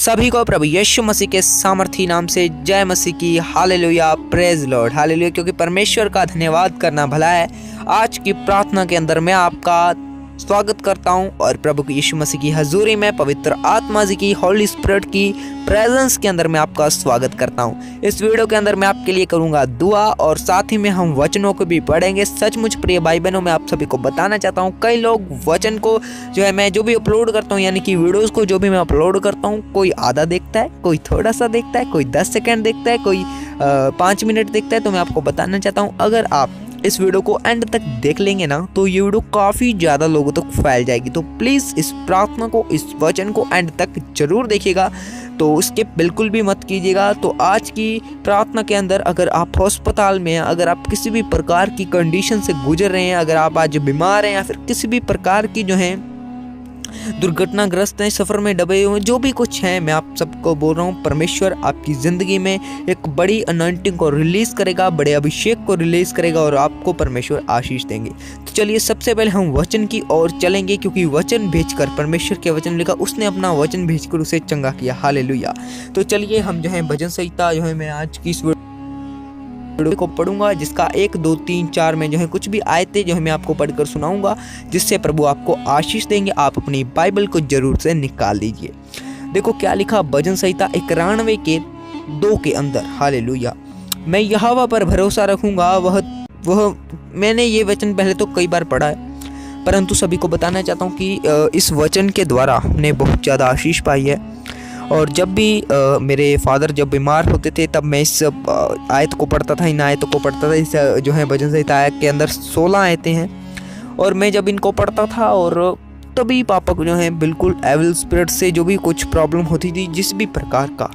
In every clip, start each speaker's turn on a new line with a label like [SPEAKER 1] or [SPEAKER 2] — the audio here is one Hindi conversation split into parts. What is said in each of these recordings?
[SPEAKER 1] सभी को प्रभु यीशु मसीह के सामर्थी नाम से जय मसीह की। Hallelujah, praise Lord, hallelujah. क्योंकि परमेश्वर का धन्यवाद करना भला है। आज की प्रार्थना के अंदर मैं आपका स्वागत करता हूं और प्रभु यीशु मसीह की हजूरी में पवित्र आत्मा जी की हॉली स्पिरिट की प्रेजेंस के अंदर मैं आपका स्वागत करता हूं। इस वीडियो के अंदर मैं आपके लिए करूंगा दुआ और साथ ही में हम वचनों को भी पढ़ेंगे। सचमुच प्रिय भाई बहनों, मैं आप सभी को बताना चाहता हूं, कई लोग वचन को जो है मैं जो भी अपलोड करता हूं, यानी कि वीडियोस को जो भी मैं अपलोड करता हूं, कोई आधा देखता है, कोई थोड़ा सा देखता है, कोई 10 सेकेंड देखता है, कोई 5 मिनट देखता है। तो मैं आपको बताना चाहता हूँ, अगर आप इस वीडियो को एंड तक देख लेंगे ना तो ये वीडियो काफ़ी ज़्यादा लोगों तक फैल जाएगी। तो प्लीज़ इस प्रार्थना को, इस वचन को एंड तक जरूर देखिएगा, तो उसके बिल्कुल भी मत कीजिएगा। तो आज की प्रार्थना के अंदर अगर आप अस्पताल में हैं, अगर आप किसी भी प्रकार की कंडीशन से गुजर रहे हैं, अगर आप आज बीमार हैं या फिर किसी भी प्रकार की जो है दुर्घटनाग्रस्त हैं, सफ़र में दबे हुए, जो भी कुछ है, मैं आप सबको बोल रहा हूँ, परमेश्वर आपकी ज़िंदगी में एक बड़ी अनॉइंटिंग को रिलीज़ करेगा, बड़े अभिषेक को रिलीज़ करेगा और आपको परमेश्वर आशीष देंगे। तो चलिए सबसे पहले हम वचन की ओर चलेंगे, क्योंकि वचन भेजकर, परमेश्वर के वचन लिखा, उसने अपना वचन भेजकर उसे चंगा किया। हालेलुया। तो चलिए हम जो है भजन संहिता जो है मैं आज की इस वीडियो को पढ़ूंगा, जिसका 1, 2, 3, 4 में जो है कुछ भी आयतें जो है मैं आपको पढ़कर सुनाऊंगा, जिससे प्रभु आपको आशीष देंगे। आप अपनी बाइबल को जरूर से निकाल लीजिए। देखो क्या लिखा भजन संहिता 91 के 2 के अंदर। हालेलुया। मैं यहोवा पर भरोसा रखूंगा, वह मैंने ये वचन पहले तो कई बार पढ़ा है, परंतु सभी को बताना चाहता हूँ कि इस वचन के द्वारा हमने बहुत ज़्यादा आशीष पाई है। और जब भी मेरे फादर जब बीमार होते थे, तब मैं इस आयत को पढ़ता था, इन आयतों को पढ़ता था। इस जो है भजन संहिता आयत के अंदर 16 आयतें हैं, और मैं जब इनको पढ़ता था, और तभी पापा को जो है बिल्कुल एविल स्पिरिट से जो भी कुछ प्रॉब्लम होती थी, जिस भी प्रकार का,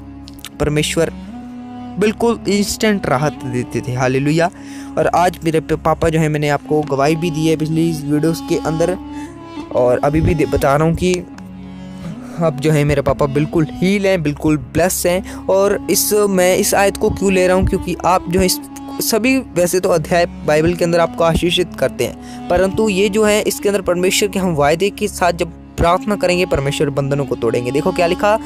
[SPEAKER 1] परमेश्वर बिल्कुल इंस्टेंट राहत देते थे। हालेलुया। और आज मेरे पापा जो है, मैंने आपको गवाही भी दी है पिछली वीडियोस के अंदर, और अभी भी बता रहा हूँ कि अब जो है मेरे पापा बिल्कुल हील हैं, बिल्कुल ब्लेस हैं। और मैं इस आयत को क्यों ले रहा हूँ, क्योंकि आप जो है सभी वैसे तो अध्याय बाइबल के अंदर आपको आशीषित करते हैं, परंतु ये जो है इसके अंदर परमेश्वर के हम वायदे के साथ जब प्रार्थना करेंगे, परमेश्वर बंधनों को तोड़ेंगे। देखो क्या लिखा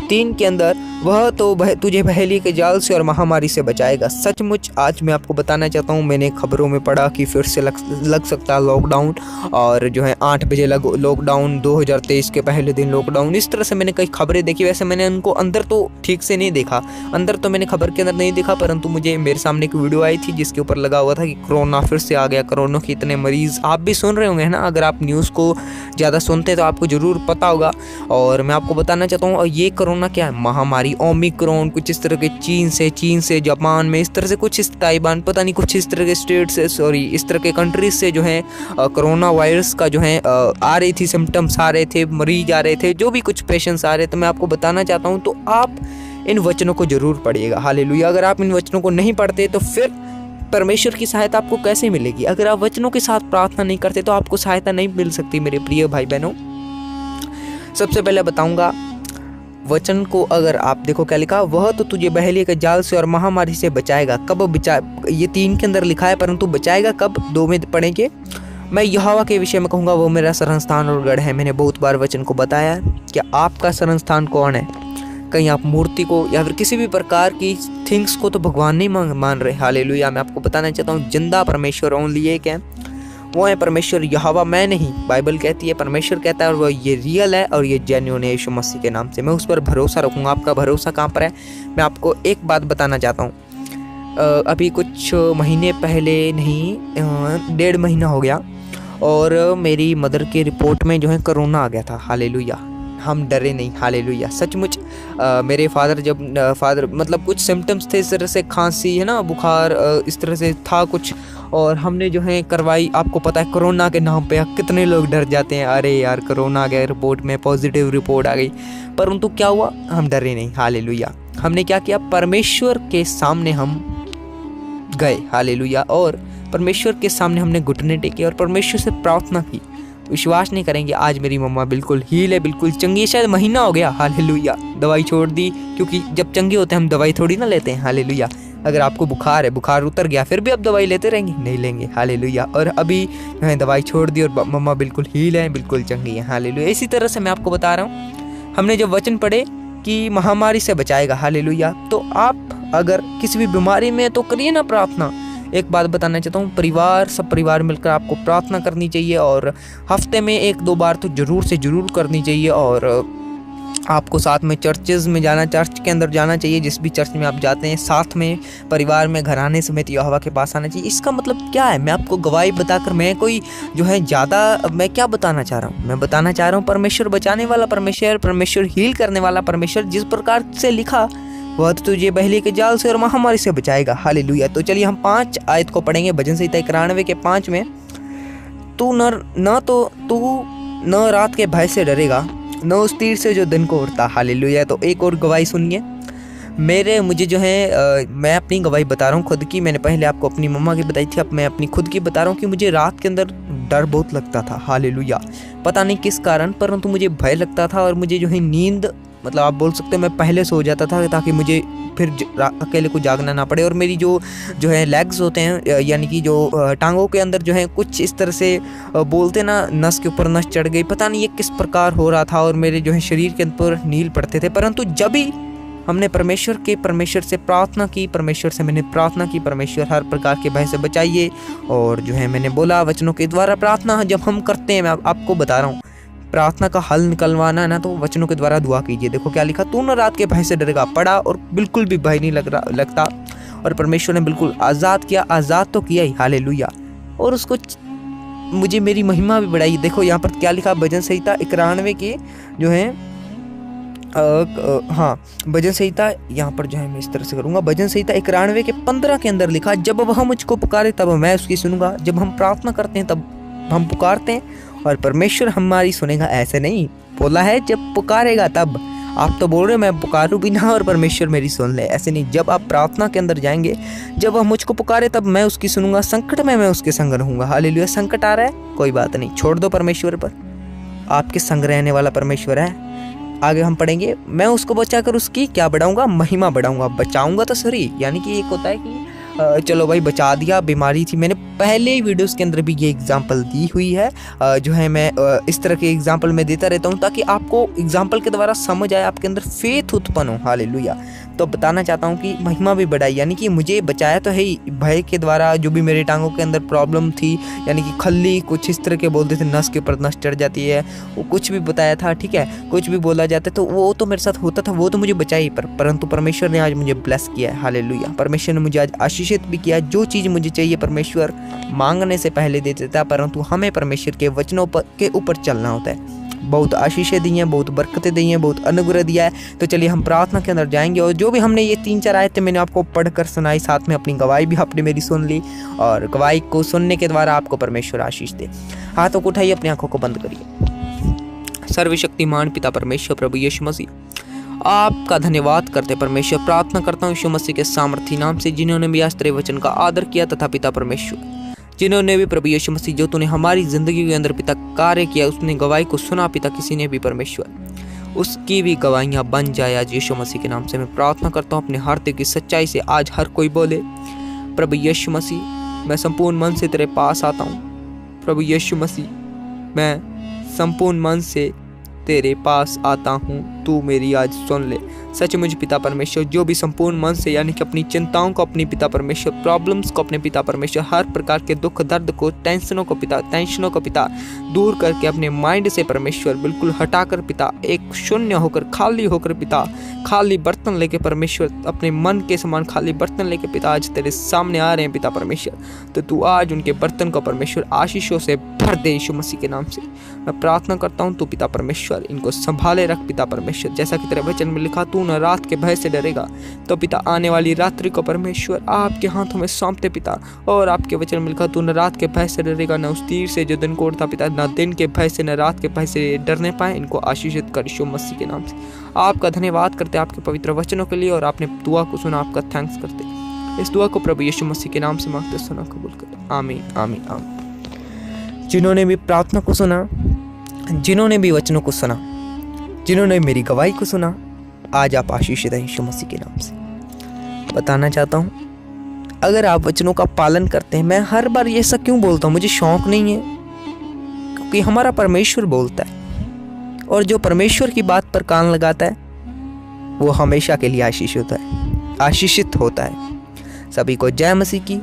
[SPEAKER 1] 3 के अंदर, वह तो तुझे बहेली के जाल से और महामारी से बचाएगा। सचमुच आज मैं आपको बताना चाहता हूँ, मैंने खबरों में पढ़ा कि फिर से लग सकता है लॉकडाउन, और जो है 8 बजे लॉकडाउन, 2023 के पहले दिन लॉकडाउन, इस तरह से मैंने कई खबरें देखी। वैसे मैंने उनको अंदर तो ठीक से नहीं देखा, अंदर तो मैंने खबर के अंदर नहीं देखा, परंतु मुझे मेरे सामने एक वीडियो आई थी जिसके ऊपर लगा हुआ था कि कोरोना फिर से आ गया, कोरोना के इतने मरीज़। आप भी सुन रहे होंगे, है ना, अगर आप न्यूज़ को ज़्यादा सुनते हैं तो आपको ज़रूर पता होगा। और मैं आपको बताना चाहता हूँ, और ये कोरोना क्या है, महामारी ओमिक्रॉन, कुछ इस तरह के चीन से जापान में, इस तरह से कुछ, इस ताइवान, पता नहीं कुछ इस तरह के स्टेट से, सॉरी इस तरह के कंट्रीज से जो है कोरोना वायरस का जो है आ रही थी, सिम्टम्स आ रहे थे, मरीज आ रहे थे, जो भी कुछ पेशेंट्स आ रहे थे। तो मैं आपको बताना चाहता हूँ, तो आप इन वचनों को जरूर पढ़िएगा। हालेलुया। अगर आप इन वचनों को नहीं पढ़ते तो फिर परमेश्वर की सहायता आपको कैसे मिलेगी? अगर आप वचनों के साथ प्रार्थना नहीं करते तो आपको सहायता नहीं मिल सकती। मेरे प्रिय भाई बहनों, सबसे पहले बताऊंगा वचन को, अगर आप देखो क्या लिखा, वह तो तुझे बहेलिए के जाल से और महामारी से बचाएगा। कब ये 3 के अंदर लिखा है, परंतु बचाएगा कब, 2 में पढ़ेंगे। मैं यहोवा के विषय में कहूँगा, वो मेरा शरणस्थान और गढ़ है। मैंने बहुत बार वचन को बताया कि आपका शरणस्थान कौन है। कहीं आप मूर्ति को या फिर किसी भी प्रकार की थिंग्स को तो भगवान नहीं मान रहे। हालेलुया। मैं आपको बताना चाहता हूँ, जिंदा परमेश्वर ओनली एक है, वो है परमेश्वर यहोवा। मैं नहीं, बाइबल कहती है, परमेश्वर कहता है, और वो ये रियल है और ये जेन्युइन है। यीशु मसीह के नाम से मैं उस पर भरोसा रखूँगा। आपका भरोसा कहाँ पर है? मैं आपको एक बात बताना चाहता हूँ। अभी कुछ महीने पहले, नहीं 1.5 महीना हो गया, और मेरी मदर की रिपोर्ट में जो है कोरोना आ गया था। हालेलुया। हम डरे नहीं। हालेलुया। सचमुच मेरे फादर मतलब कुछ सिम्टम्स थे, इस तरह से खांसी, है ना, बुखार, इस तरह से था कुछ, और हमने जो है करवाई। आपको पता है कोरोना के नाम पे कितने लोग डर जाते हैं, अरे यार कोरोना आ गया, रिपोर्ट में पॉजिटिव रिपोर्ट आ गई, परंतु क्या हुआ, हम डरे नहीं। हालेलुया। हमने क्या किया, परमेश्वर के सामने हम गए। हालेलुया। और परमेश्वर के सामने हमने घुटने टेके और परमेश्वर से प्रार्थना की। विश्वास नहीं करेंगे, आज मेरी मम्मा बिल्कुल हील है, बिल्कुल चंगी है। शायद महीना हो गया। हालेलुया। दवाई छोड़ दी, क्योंकि जब चंगे होते हैं हम दवाई थोड़ी ना लेते हैं। हालेलुया। अगर आपको बुखार है, बुखार उतर गया, फिर भी आप दवाई लेते रहेंगे? नहीं लेंगे। हालेलुया। और अभी मैंने दवाई छोड़ दी और मम्मा बिल्कुल हील है, बिल्कुल चंगी है। हालेलुया। इसी तरह से मैं आपको बता रहा हूँ, हमने जब वचन पढ़े की महामारी से बचाएगा। हालेलुया। तो आप अगर किसी भी बीमारी में तो करिए ना प्रार्थना। एक बात बताना चाहता हूँ, सब परिवार मिलकर आपको प्रार्थना करनी चाहिए और हफ्ते में 1-2 बार तो ज़रूर से ज़रूर करनी चाहिए। और आपको साथ में चर्च के अंदर जाना चाहिए। जिस भी चर्च में आप जाते हैं साथ में परिवार में घराने समेत यहोवा के पास आना चाहिए। इसका मतलब क्या है? मैं आपको गवाही बताकर मैं कोई जो है ज़्यादा मैं क्या बताना चाह रहा हूँ? मैं बताना चाह रहा हूँ परमेश्वर बचाने वाला परमेश्वर हील करने वाला परमेश्वर जिस प्रकार से लिखा वह तो तुझे बहली के जाल से और महामारी से बचाएगा। हालेलुया। तो चलिए हम 5 आयत को पढ़ेंगे भजन संहिता 91 के 5 में। तू न रात के भय से डरेगा, न उस तीर से जो दिन को उड़ता। हालेलुया। तो एक और गवाही सुनिए। मुझे जो है मैं अपनी गवाही बता रहा हूँ खुद की। मैंने पहले आपको अपनी मम्मा की बताई थी, अब मैं अपनी खुद की बता रहा हूँ कि मुझे रात के अंदर डर बहुत लगता था। हालेलुया। पता नहीं किस कारण, परंतु मुझे भय लगता था और मुझे जो है नींद, मतलब आप बोल सकते हो मैं पहले सो जाता था ताकि मुझे फिर अकेले को जागना ना पड़े। और मेरी जो है लेग्स होते हैं, यानी कि जो टांगों के अंदर जो है कुछ इस तरह से बोलते ना, नस के ऊपर नस चढ़ गई, पता नहीं ये किस प्रकार हो रहा था और मेरे जो है शरीर के ऊपर नील पड़ते थे। परंतु जब भी हमने परमेश्वर से प्रार्थना की, परमेश्वर हर प्रकार के भय से बचाइए। और जो है मैंने बोला वचनों के द्वारा प्रार्थना जब हम करते हैं, मैं आपको बता रहा हूँ प्रार्थना का हल निकलवाना है ना, तो वचनों के द्वारा दुआ कीजिए। देखो क्या लिखा, तू न रात के भय से डरेगा, पड़ा और बिल्कुल भी भय नहीं लगता। और परमेश्वर ने बिल्कुल आज़ाद किया, आज़ाद तो किया ही। हालेलुया। और उसको मुझे मेरी महिमा भी बढ़ाई। देखो यहाँ पर क्या लिखा, भजन संहिता 91 की जो है भजन संहिता यहाँ पर जो है मैं इस तरह से करूँगा। भजन संहिता 91 के 15 के अंदर लिखा, जब वह मुझको पुकारे तब मैं उसकी सुनूंगा। जब हम प्रार्थना करते हैं तब हम पुकारते हैं और परमेश्वर हमारी सुनेगा। ऐसे नहीं बोला है जब पुकारेगा तब। आप तो बोल रहे हो मैं पुकारूं भी ना और परमेश्वर मेरी सुन ले, ऐसे नहीं। जब आप प्रार्थना के अंदर जाएंगे, जब वह मुझको पुकारे तब मैं उसकी सुनूंगा, संकट में मैं उसके संग रहूंगा। हालेलुया। संकट आ रहा है, कोई बात नहीं, छोड़ दो परमेश्वर पर, आपके संग रहने वाला परमेश्वर है। आगे हम पढ़ेंगे, मैं उसको बचाकर उसकी क्या बढ़ाऊंगा, महिमा बढ़ाऊंगा। बचाऊंगा तो सही, यानी कि एक होता है कि चलो भाई बचा दिया, बीमारी थी। मैंने पहले वीडियोस के अंदर भी ये एग्जांपल दी हुई है। जो है मैं इस तरह के एग्जांपल मैं देता रहता हूँ ताकि आपको एग्जांपल के द्वारा समझ आए, आपके अंदर फेथ उत्पन्न हो। हालेलुया। तो बताना चाहता हूँ कि महिमा भी बढ़ाई, यानी कि मुझे बचाया तो है ही भय के द्वारा। जो भी मेरे टांगों के अंदर प्रॉब्लम थी, यानी कि खल्ली कुछ इस तरह के बोलते थे, नस के ऊपर नस चढ़ जाती है, वो कुछ भी बताया था, ठीक है, कुछ भी बोला जाता है तो वो तो मेरे साथ होता था, वो तो मुझे बचाई। परंतु परमेश्वर ने आज मुझे ब्लेस किया है। हालेलुया। परमेश्वर ने मुझे आज आशीषित भी किया। जो चीज़ मुझे चाहिए परमेश्वर मांगने से पहले दे देता है, परंतु हमें परमेश्वर के वचनों के ऊपर चलना होता है। बहुत आशीषें दी हैं, बहुत बरकतें दी हैं, बहुत अनुग्रह दिया है। तो चलिए हम प्रार्थना के अंदर जाएंगे और जो भी हमने ये 3-4 आयतें मैंने आपको पढ़कर सुनाई, साथ में अपनी गवाही भी आपने मेरी सुन ली और गवाही को सुनने के द्वारा आपको परमेश्वर आशीष दे। हाथों को उठाइए, अपनी आंखों को बंद करिए। सर्वशक्तिमान पिता परमेश्वर प्रभु यीशु मसीह, आपका धन्यवाद करते परमेश्वर। प्रार्थना करता हूँ यीशु मसीह के सामर्थी नाम से, जिन्होंने भी आज तेरे वचन का आदर किया, तथा पिता परमेश्वर जिन्होंने भी प्रभु यीशु मसीह जो तूने हमारी जिंदगी के अंदर पिता कार्य किया, उसने गवाही को सुना पिता, किसी ने भी परमेश्वर उसकी भी गवाहियाँ बन जाए आज यीशु मसीह के नाम से। मैं प्रार्थना करता हूँ अपने हृदय की सच्चाई से आज हर कोई बोले, प्रभु यीशु मसीह मैं संपूर्ण मन से तेरे पास आता हूँ। प्रभु यीशु मसीह मैं संपूर्ण मन से तेरे पास आता हूँ, तू मेरी आज सुन ले। सच मुझ पिता परमेश्वर जो भी संपूर्ण मन से, यानी कि अपनी चिंताओं को, अपनी पिता परमेश्वर प्रॉब्लम्स को, अपने पिता परमेश्वर हर प्रकार के दुख दर्द को, टेंशनों को पिता दूर करके अपने माइंड से परमेश्वर बिल्कुल हटाकर पिता, एक शून्य होकर, खाली होकर पिता, खाली बर्तन लेके परमेश्वर, अपने मन के समान खाली बर्तन लेके पिता आज तेरे सामने आ रहे हैं पिता परमेश्वर। तो तू आज उनके बर्तन को परमेश्वर आशीषों से भर दे यीशु मसीह के नाम से। मैं प्रार्थना करता हूँ तू पिता परमेश्वर इनको संभाले रख पिता परमेश्वर। जैसा कि तेरे वचन में लिखा, तू न रात के भय से डरेगा। तो पिता आने वाली रात्रि को परमेश्वर आपके हाथों में सौंपते पिता, और आपके वचन में लिखा, तू न रात के भय से डरेगा, न उस तीर से जो दिन को उड़ता पिता, न दिन के भय से न रात के भय से डरने पाए। इनको आशीषित कर यीशु मसीह के नाम से। आपका धन्यवाद करते आपके पवित्र वचनों के लिए, और आपने दुआ को सुना, आपका थैंक्स करते। इस दुआ को प्रभु यीशु मसीह के नाम से मांगते, सुना, कबूल करते। आमीन आमीन आमीन। जिन्होंने भी प्रार्थना को सुना, जिन्होंने भी वचनों को सुना, जिन्होंने मेरी गवाही को सुना, आज आप आशीषित हैं यीशु मसीह के नाम से। बताना चाहता हूँ, अगर आप वचनों का पालन करते हैं, मैं हर बार ये सब क्यों बोलता हूँ, मुझे शौक नहीं है, क्योंकि हमारा परमेश्वर बोलता है, और जो परमेश्वर की बात पर कान लगाता है वो हमेशा के लिए आशीषित होता है। सभी को जय मसीह की।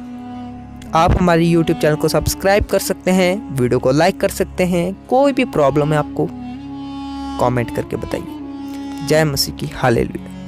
[SPEAKER 1] आप हमारे YouTube चैनल को सब्सक्राइब कर सकते हैं, वीडियो को लाइक कर सकते हैं। कोई भी प्रॉब्लम है आपको कमेंट करके बताइए। जय मसीह की। हालेलुया।